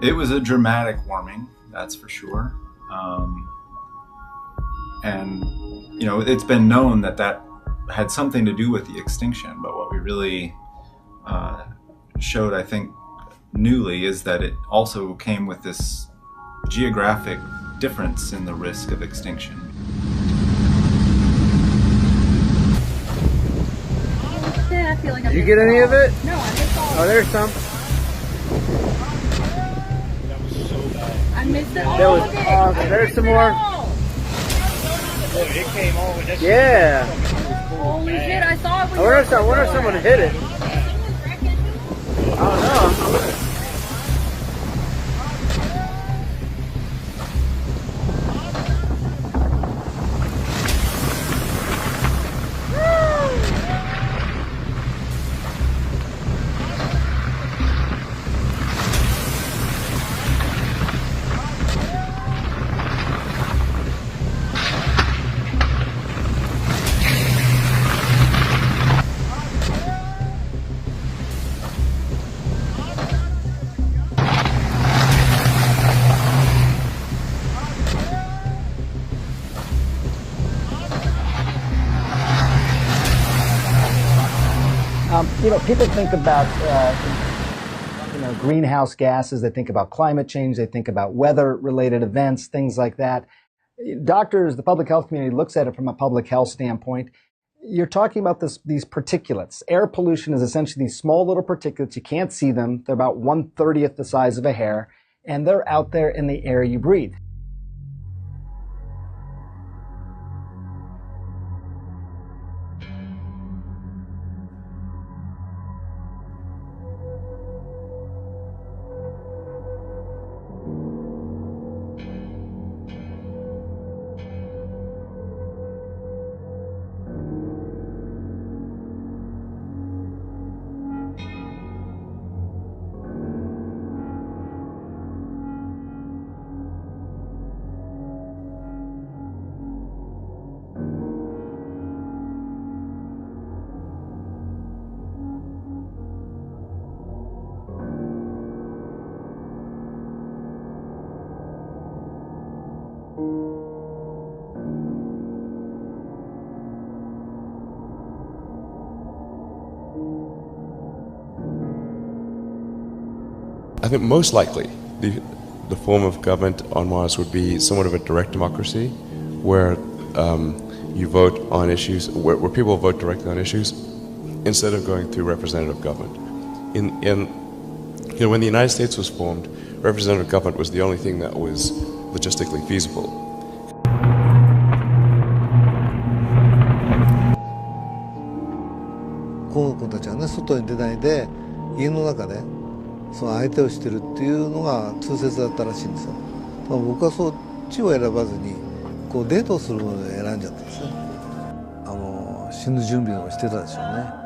It was a dramatic warming, that's for sure. And, you know, it's been known that that had something to do with the extinction, but what we really showed, I think, newly is that it also came with this geographic difference in the risk of extinction. Yeah, I feel like Did you get any of it? No, I missed all. Oh, there's some. That was so bad. I missed it. There was, there's some more. Oh, it came over. Yeah. Holy shit, I saw it. I wonder if someone hit it. I don't know. You know, people think about, greenhouse gases. They think about climate change. They think about weather-related events, things like that. Doctors, the public health community looks at it from a public health standpoint. You're talking about these particulates. Air pollution is essentially these small little particulates. You can't see them. They're about 1/30th the size of a hair, and they're out there in the air you breathe. I think most likely the form of government on Mars would be somewhat of a direct democracy, where you vote on issues, where people vote directly on issues, instead of going through representative government. When the United States was formed, representative government was the only thing that was logistically feasible. この子たちはね、外に出ないで家の中でその相手をしてるっていうのが通説だったらしいんですよ。僕はそっちを選ばずにこうデートをするので選んじゃったんですね。死ぬ準備をしてたでしょうね。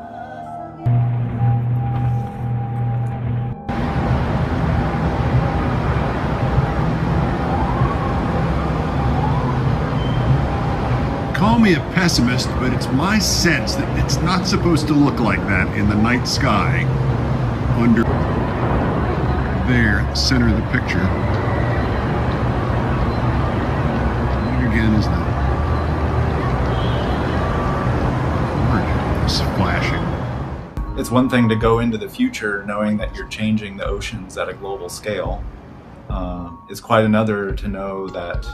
Call me a pessimist, but it's my sense that it's not supposed to look like that in the night sky. Under there, center of the picture. What again is that? It's flashing. It's one thing to go into the future knowing that you're changing the oceans at a global scale. It's quite another to know that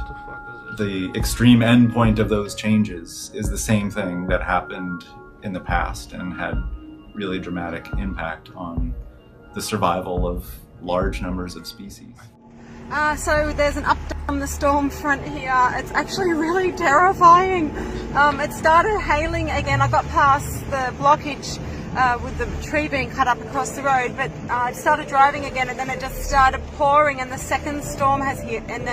the extreme endpoint of those changes is the same thing that happened in the past and had really dramatic impact on the survival of large numbers of species. So there's an update on the storm front here. It's actually really terrifying. It started hailing again. I got past the blockage with the tree being cut up across the road, but I started driving again and then it just started pouring and the second storm has hit and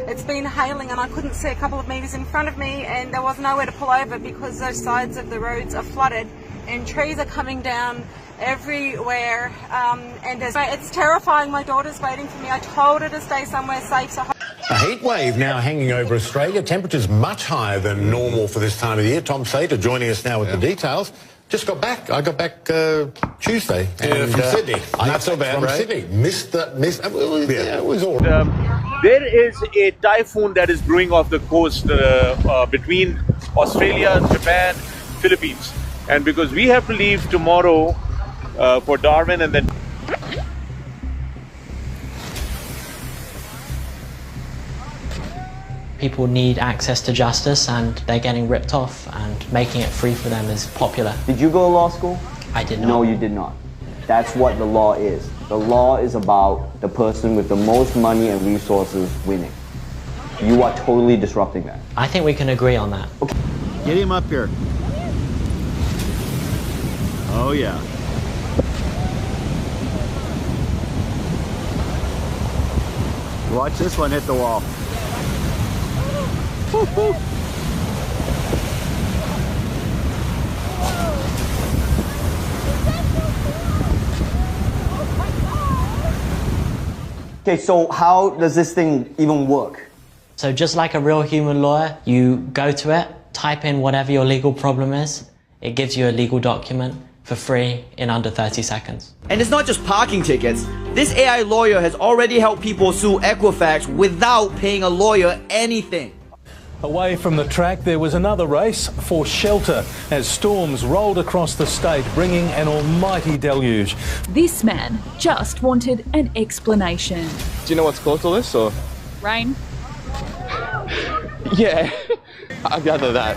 it's been hailing and I couldn't see a couple of meters in front of me and there was nowhere to pull over because those sides of the roads are flooded and trees are coming down everywhere and it's terrifying. My daughter's waiting for me. I told her to stay somewhere safe. So a heat wave now hanging over Australia. Temperatures much higher than normal for this time of the year. Tom Sater joining us now with the details. Just got back. I got back Tuesday. From Sydney. Not so bad, from right? Sydney. It was all right. There is a typhoon that is brewing off the coast between Australia, Japan, Philippines. And because we have to leave tomorrow for Darwin and then... People need access to justice and they're getting ripped off, and making it free for them is popular. Did you go to law school? I did not. No, you did not. That's what the law is. The law is about the person with the most money and resources winning. You are totally disrupting that. I think we can agree on that. Okay. Get him up here. Oh yeah. Watch this one hit the wall. Okay, so how does this thing even work? So just like a real human lawyer, you go to it, type in whatever your legal problem is, it gives you a legal document for free in under 30 seconds. And it's not just parking tickets. This AI lawyer has already helped people sue Equifax without paying a lawyer anything. Away from the track, there was another race for shelter as storms rolled across the state, bringing an almighty deluge. This man just wanted an explanation. Do you know what's caused all this, or? Rain? Yeah, I gather that.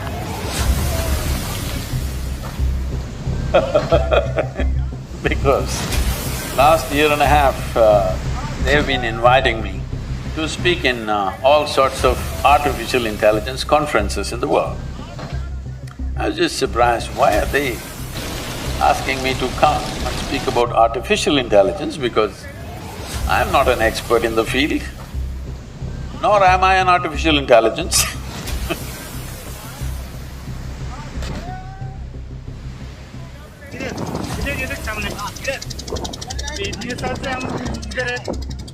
Because last year and a half, they've been inviting me to speak in all sorts of artificial intelligence conferences in the world. I was just surprised, why are they asking me to come and speak about artificial intelligence, because I'm not an expert in the field, nor am I an artificial intelligence.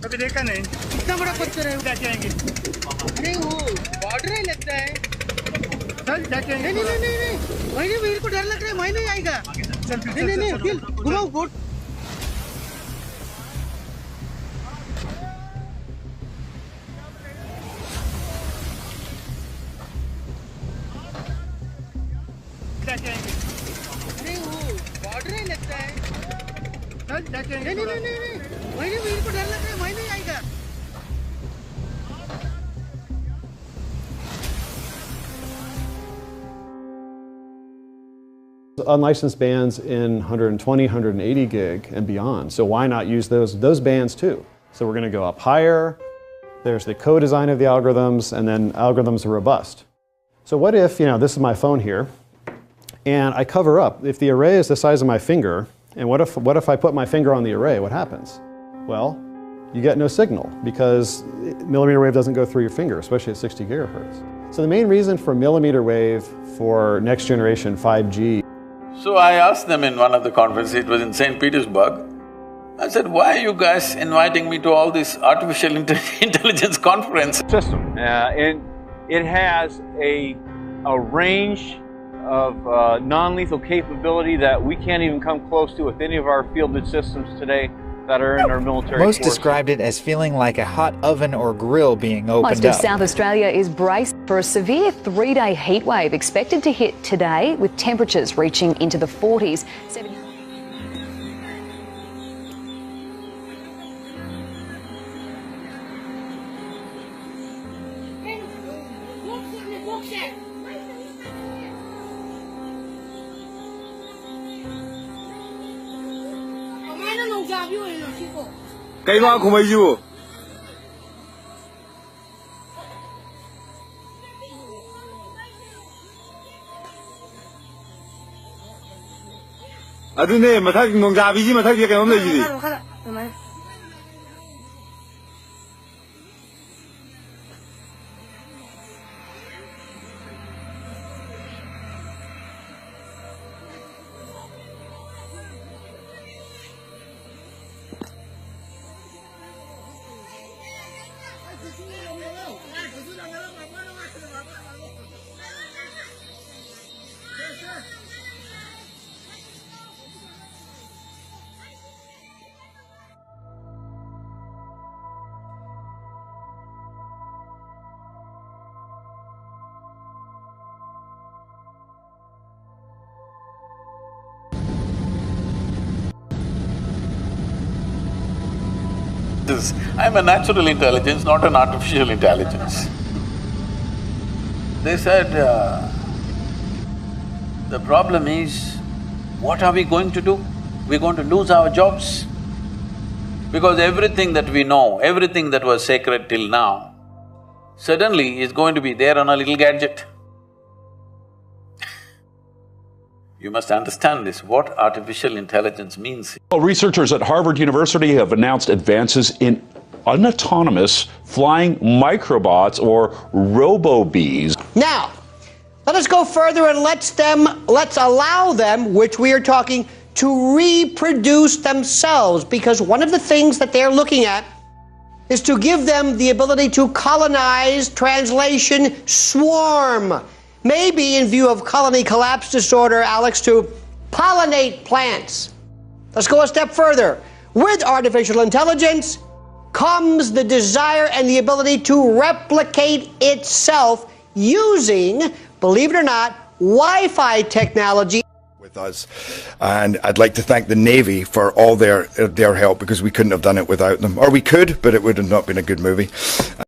कभी देखा नहीं इतना बड़ा पत्थर है क्या कहेंगे अरे वो बॉर्डर ही लगता है चल क्या कहेंगे नहीं नहीं नहीं नहीं वही नहीं मेरे को डर लग रहा है वही नहीं आएगा नहीं नहीं नहीं फिर घुमाओ बोट क्या कहेंगे अरे वो बॉर्डर ही लगता है चल क्या कहेंगे नहीं नहीं नहीं नहीं वही नहीं मेरे को डर लग रहा है वही नहीं आएगा Unlicensed bands in 120, 180 gig and beyond. So why not use those bands too? So we're going to go up higher. There's the co-design of the algorithms, and then algorithms are robust. So what if, this is my phone here, and I cover up. If the array is the size of my finger, and what if I put my finger on the array? What happens? Well, you get no signal because millimeter wave doesn't go through your finger, especially at 60 gigahertz. So the main reason for millimeter wave for next generation 5G. So I asked them in one of the conferences, it was in St. Petersburg, I said, why are you guys inviting me to all these artificial intelligence conference? System, and it has a range of non-lethal capability that we can't even come close to with any of our fielded systems today that are in our military Most forces. described it as feeling like a hot oven or grill being opened Most of up. South Australia is braced for a severe 3-day heat wave expected to hit today, with temperatures reaching into the 40s. Cây hoa của mấy dù? 아드네 마탁 농자비지 마탁 이게 없는 지지. I'm a natural intelligence, not an artificial intelligence. They said, the problem is, what are we going to do? We're going to lose our jobs. Because everything that we know, everything that was sacred till now, suddenly is going to be there on a little gadget. You must understand this, what artificial intelligence means. Researchers at Harvard University have announced advances in unautonomous flying microbots or robo-bees. Now, let us go further and let's allow them, which we are talking, to reproduce themselves, because one of the things that they're looking at is to give them the ability to colonize, translation, swarm. Maybe in view of colony collapse disorder, Alex, to pollinate plants. Let's go a step further. With artificial intelligence comes the desire and the ability to replicate itself using, believe it or not, Wi-Fi technology. With us, and I'd like to thank the Navy for all their help, because we couldn't have done it without them. Or we could, but it would have not been a good movie.